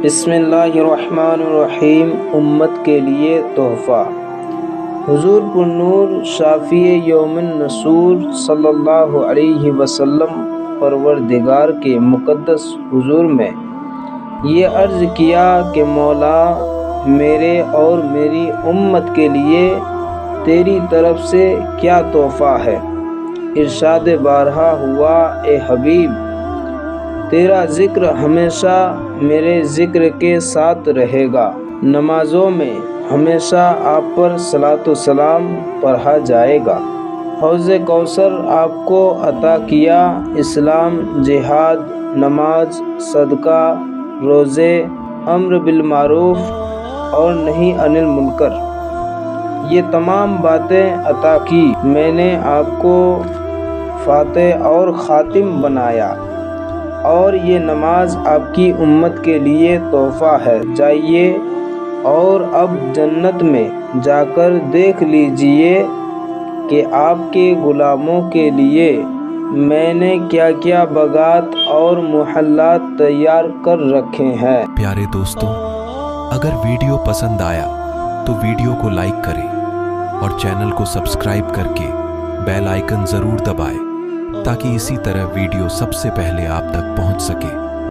بسم اللہ الرحمن الرحیم۔ امت کے لیے تحفہ۔ حضور پرنور شافی یوم النصور صلی اللہ علیہ وسلم پروردگار کے مقدس حضور میں یہ عرض کیا کہ مولا، میرے اور میری امت کے لیے تیری طرف سے کیا تحفہ ہے؟ ارشاد بارہا ہوا، اے حبیب، تیرا ذکر ہمیشہ میرے ذکر کے ساتھ رہے گا۔ نمازوں میں ہمیشہ آپ پر صلاۃ و سلام پڑھا جائے گا۔ حوض کوثر آپ کو عطا کیا۔ اسلام، جہاد، نماز، صدقہ، روزے، امر بالمعروف اور نہی عن المنکر، یہ تمام باتیں عطا کی۔ میں نے آپ کو فاتح اور خاتم بنایا، اور یہ نماز آپ کی امت کے لیے تحفہ ہے۔ جائیے اور اب جنت میں جا کر دیکھ لیجئے کہ آپ کے غلاموں کے لیے میں نے کیا کیا باغات اور محلات تیار کر رکھے ہیں۔ پیارے دوستو، اگر ویڈیو پسند آیا تو ویڈیو کو لائک کریں اور چینل کو سبسکرائب کر کے بیل آئیکن ضرور دبائیں تاکہ اسی طرح ویڈیو سب سے پہلے آپ تک پہنچ سکے۔